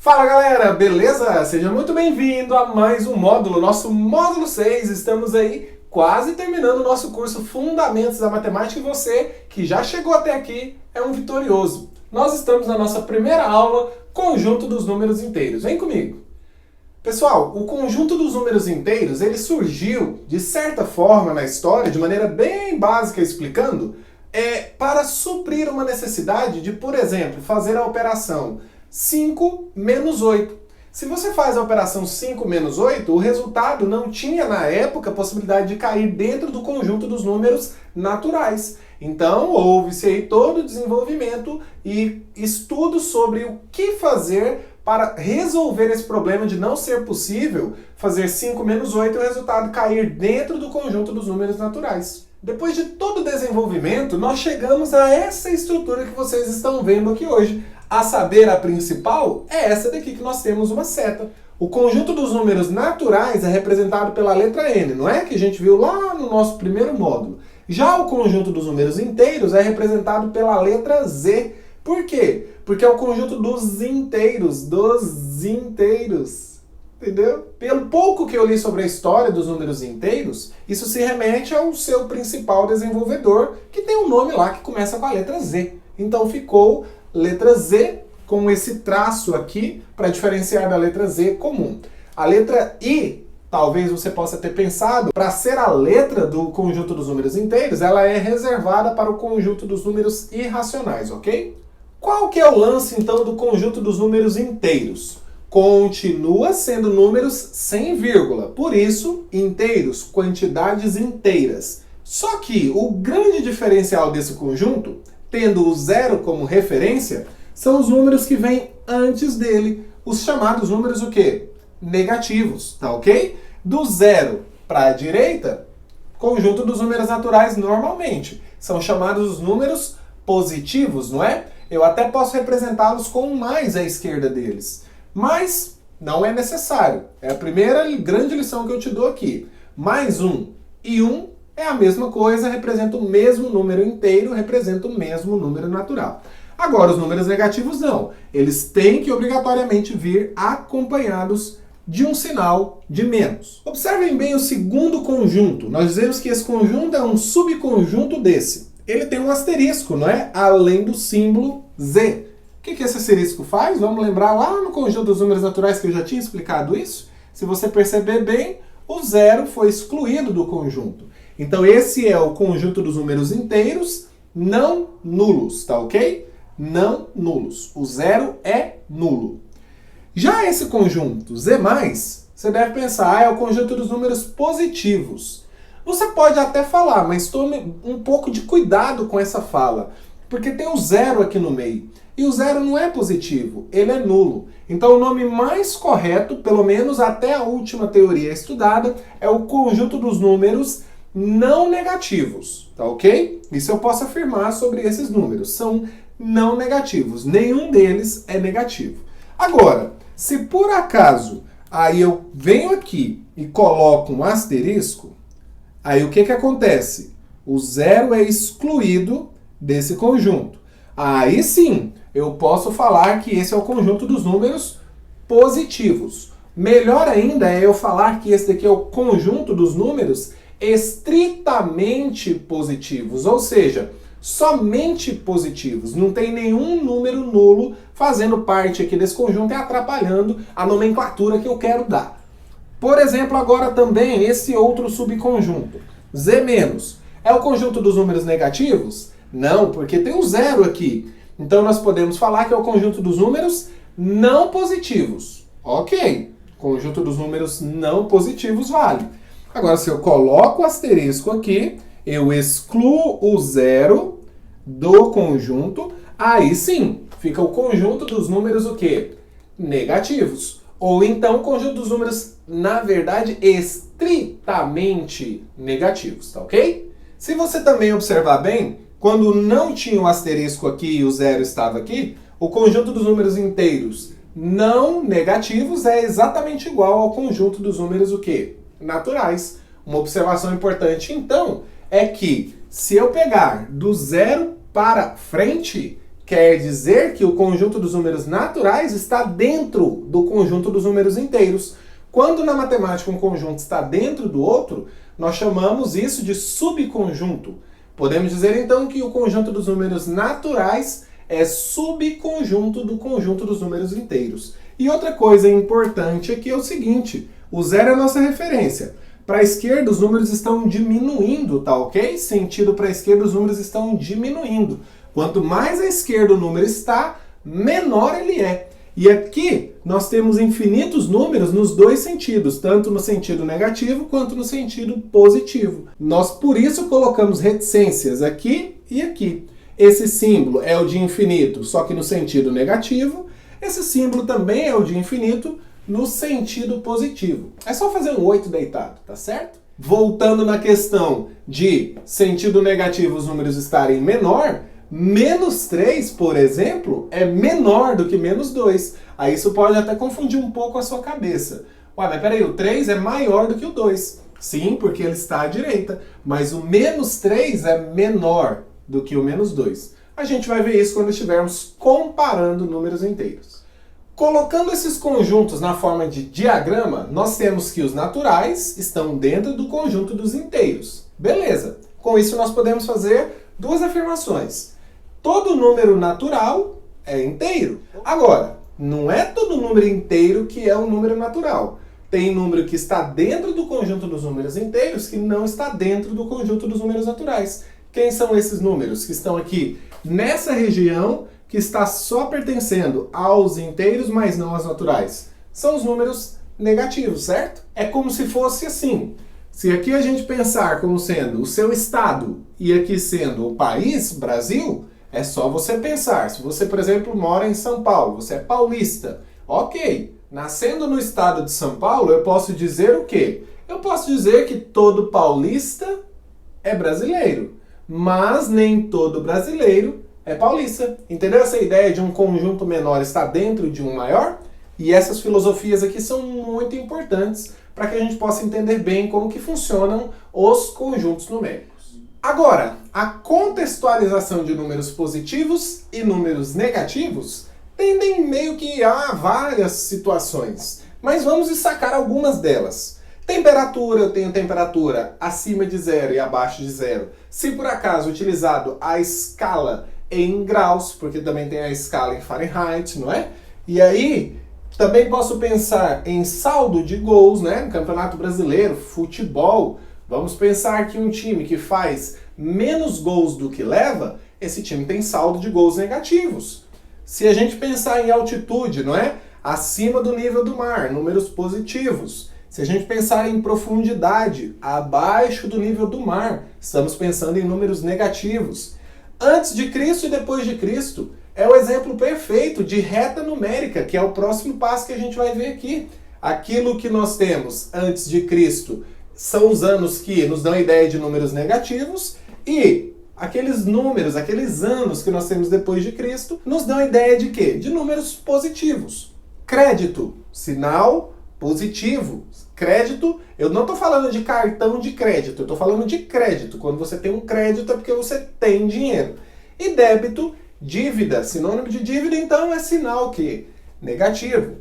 Fala galera, beleza? Seja muito bem-vindo a mais um módulo, nosso módulo 6. Estamos aí quase terminando o nosso curso Fundamentos da Matemática e você que já chegou até aqui é um vitorioso. Nós estamos na nossa primeira aula, conjunto dos números inteiros. Vem comigo. Pessoal, o conjunto dos números inteiros, ele surgiu de certa forma na história, de maneira bem básica explicando, para suprir uma necessidade de, por exemplo, fazer a operação 5 menos 8. Se você faz a operação 5 menos 8, o resultado não tinha, na época, a possibilidade de cair dentro do conjunto dos números naturais. Então, houve-se aí todo o desenvolvimento e estudo sobre o que fazer para resolver esse problema de não ser possível fazer 5 menos 8 e o resultado cair dentro do conjunto dos números naturais. Depois de todo o desenvolvimento, nós chegamos a essa estrutura que vocês estão vendo aqui hoje. A saber, a principal é essa daqui que nós temos uma seta. O conjunto dos números naturais é representado pela letra N, não é? Que a gente viu lá no nosso primeiro módulo. Já o conjunto dos números inteiros é representado pela letra Z. Por quê? Porque é o conjunto dos inteiros, entendeu? Pelo pouco que eu li sobre a história dos números inteiros, isso se remete ao seu principal desenvolvedor, que tem um nome lá que começa com a letra Z. Então ficou letra Z com esse traço aqui para diferenciar da letra Z comum. A letra I, talvez você possa ter pensado, para ser a letra do conjunto dos números inteiros, ela é reservada para o conjunto dos números irracionais, ok? Qual que é o lance, então, do conjunto dos números inteiros? Continua sendo números sem vírgula, por isso, inteiros, quantidades inteiras. Só que o grande diferencial desse conjunto, tendo o zero como referência, são os números que vêm antes dele, os chamados números o quê? Negativos, tá ok? Do zero para a direita, conjunto dos números naturais normalmente, são chamados os números positivos, não é? Eu até posso representá-los com um mais à esquerda deles, mas não é necessário. É a primeira grande lição que eu te dou aqui. Mais um e um é a mesma coisa, representa o mesmo número inteiro, representa o mesmo número natural. Agora, os números negativos não. Eles têm que obrigatoriamente vir acompanhados de um sinal de menos. Observem bem o segundo conjunto. Nós dizemos que esse conjunto é um subconjunto desse. Ele tem um asterisco, não é? Além do símbolo Z. O que esse asterisco faz? Vamos lembrar lá no conjunto dos números naturais que eu já tinha explicado isso? Se você perceber bem, o zero foi excluído do conjunto. Então esse é o conjunto dos números inteiros não nulos, tá ok? Não nulos. O zero é nulo. Já esse conjunto Z+, você deve pensar, é o conjunto dos números positivos. Você pode até falar, mas tome um pouco de cuidado com essa fala, porque tem o zero aqui no meio. E o zero não é positivo, ele é nulo. Então o nome mais correto, pelo menos até a última teoria estudada, é o conjunto dos números não negativos, tá ok? Isso eu posso afirmar sobre esses números, são não negativos, nenhum deles é negativo. Agora, se por acaso aí eu venho aqui e coloco um asterisco, aí o que acontece? O zero é excluído desse conjunto. Aí sim, eu posso falar que esse é o conjunto dos números positivos. Melhor ainda é eu falar que esse daqui é o conjunto dos números estritamente positivos, ou seja, somente positivos. Não tem nenhum número nulo fazendo parte aqui desse conjunto e atrapalhando a nomenclatura que eu quero dar. Por exemplo, agora também esse outro subconjunto, Z-, é o conjunto dos números negativos? Não, porque tem um zero aqui. Então nós podemos falar que é o conjunto dos números não positivos. Ok, conjunto dos números não positivos vale. Agora, se eu coloco o asterisco aqui, eu excluo o zero do conjunto, aí sim, fica o conjunto dos números o quê? Negativos. Ou então o conjunto dos números, na verdade, estritamente negativos, tá ok? Se você também observar bem, quando não tinha o asterisco aqui e o zero estava aqui, o conjunto dos números inteiros não negativos é exatamente igual ao conjunto dos números o quê? Naturais. Uma observação importante, então, é que se eu pegar do zero para frente, quer dizer que o conjunto dos números naturais está dentro do conjunto dos números inteiros. Quando na matemática um conjunto está dentro do outro, nós chamamos isso de subconjunto. Podemos dizer então que o conjunto dos números naturais é subconjunto do conjunto dos números inteiros. E outra coisa importante aqui é o seguinte, o zero é a nossa referência. Para a esquerda os números estão diminuindo, tá ok? Sentido para a esquerda os números estão diminuindo. Quanto mais à esquerda o número está, menor ele é. E aqui nós temos infinitos números nos dois sentidos, tanto no sentido negativo quanto no sentido positivo. Nós por isso colocamos reticências aqui e aqui. Esse símbolo é o de infinito, só que no sentido negativo. Esse símbolo também é o de infinito no sentido positivo. É só fazer um 8 deitado, tá certo? Voltando na questão de sentido negativo os números estarem menor, menos 3, por exemplo, é menor do que menos 2. Aí isso pode até confundir um pouco a sua cabeça. Ué, mas peraí, o 3 é maior do que o 2. Sim, porque ele está à direita. Mas o menos 3 é menor do que o menos 2. A gente vai ver isso quando estivermos comparando números inteiros. Colocando esses conjuntos na forma de diagrama, nós temos que os naturais estão dentro do conjunto dos inteiros. Beleza. Com isso nós podemos fazer duas afirmações. Todo número natural é inteiro. Agora, não é todo número inteiro que é um número natural. Tem número que está dentro do conjunto dos números inteiros que não está dentro do conjunto dos números naturais. Quem são esses números que estão aqui nessa região que está só pertencendo aos inteiros, mas não aos naturais? São os números negativos, certo? É como se fosse assim. Se aqui a gente pensar como sendo o seu estado e aqui sendo o país, Brasil, é só você pensar. Se você, por exemplo, mora em São Paulo, você é paulista. Ok, nascendo no estado de São Paulo, eu posso dizer o quê? Eu posso dizer que todo paulista é brasileiro, mas nem todo brasileiro é paulista. Entendeu essa ideia de um conjunto menor estar dentro de um maior? E essas filosofias aqui são muito importantes para que a gente possa entender bem como que funcionam os conjuntos numéricos. Agora, a contextualização de números positivos e números negativos tendem meio que a várias situações, mas vamos destacar algumas delas. Temperatura, eu tenho temperatura acima de 0 e abaixo de 0. Se por acaso utilizado a escala em graus, porque também tem a escala em Fahrenheit, não é? E aí, também posso pensar em saldo de gols, né? No Campeonato Brasileiro, futebol. Vamos pensar que um time que faz menos gols do que leva, esse time tem saldo de gols negativos. Se a gente pensar em altitude, não é? Acima do nível do mar, números positivos. Se a gente pensar em profundidade, abaixo do nível do mar, estamos pensando em números negativos. Antes de Cristo e depois de Cristo é o exemplo perfeito de reta numérica, que é o próximo passo que a gente vai ver aqui. Aquilo que nós temos antes de Cristo são os anos que nos dão a ideia de números negativos e aqueles números, aqueles anos que nós temos depois de Cristo nos dão a ideia de quê? De números positivos. Crédito, sinal positivo. Crédito, eu não estou falando de cartão de crédito, eu estou falando de crédito. Quando você tem um crédito é porque você tem dinheiro. E débito, dívida. Sinônimo de dívida, então, é sinal que negativo.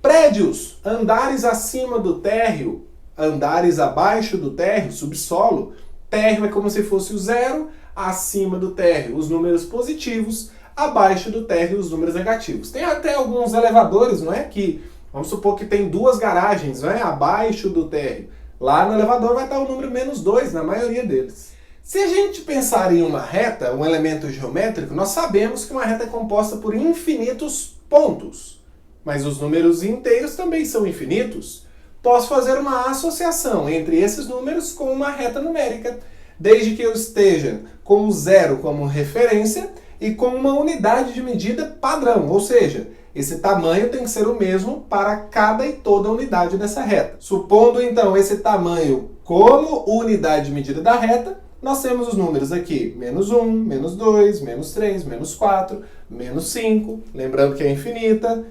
Prédios, andares acima do térreo, andares abaixo do térreo, subsolo. Térreo é como se fosse o zero, acima do térreo os números positivos, abaixo do térreo os números negativos. Tem até alguns elevadores, não é? Que vamos supor que tem duas garagens, não é? Abaixo do térreo. Lá no elevador vai estar o número menos 2, na maioria deles. Se a gente pensar em uma reta, um elemento geométrico, nós sabemos que uma reta é composta por infinitos pontos. Mas os números inteiros também são infinitos. Posso fazer uma associação entre esses números com uma reta numérica, desde que eu esteja com o zero como referência e com uma unidade de medida padrão, ou seja, esse tamanho tem que ser o mesmo para cada e toda unidade dessa reta. Supondo então esse tamanho como unidade de medida da reta, nós temos os números aqui, menos 1, menos 2, menos 3, menos 4, menos 5, lembrando que é infinita,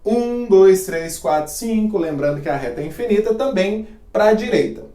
1, 2, 3, 4, 5, lembrando que a reta é infinita também para a direita.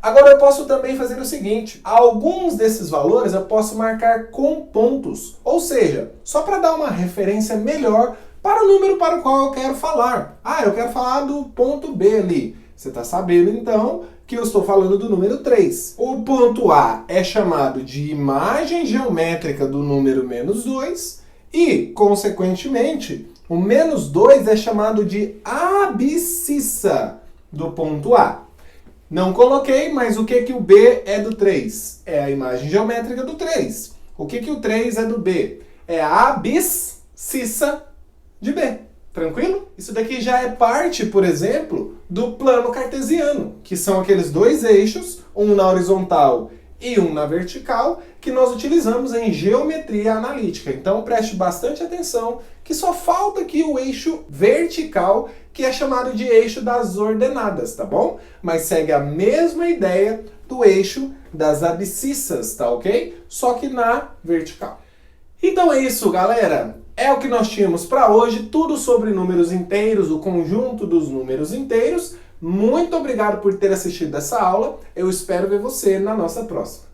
Agora eu posso também fazer o seguinte, alguns desses valores eu posso marcar com pontos, ou seja, só para dar uma referência melhor para o número para o qual eu quero falar. Ah, eu quero falar do ponto B ali. Você está sabendo então que eu estou falando do número 3. O ponto A é chamado de imagem geométrica do número menos 2 e, consequentemente, o menos 2 é chamado de abscissa do ponto A. Não coloquei, mas o que o B é do 3? É a imagem geométrica do 3. O que o 3 é do B? É a abscissa de B. Tranquilo? Isso daqui já é parte, por exemplo, do plano cartesiano, que são aqueles dois eixos, um na horizontal e um na vertical, que nós utilizamos em geometria analítica. Então preste bastante atenção, que só falta aqui o eixo vertical, que é chamado de eixo das ordenadas, tá bom? Mas segue a mesma ideia do eixo das abscissas, tá ok? Só que na vertical. Então é isso, galera. É o que nós tínhamos para hoje, tudo sobre números inteiros, o conjunto dos números inteiros. Muito obrigado por ter assistido essa aula. Eu espero ver você na nossa próxima.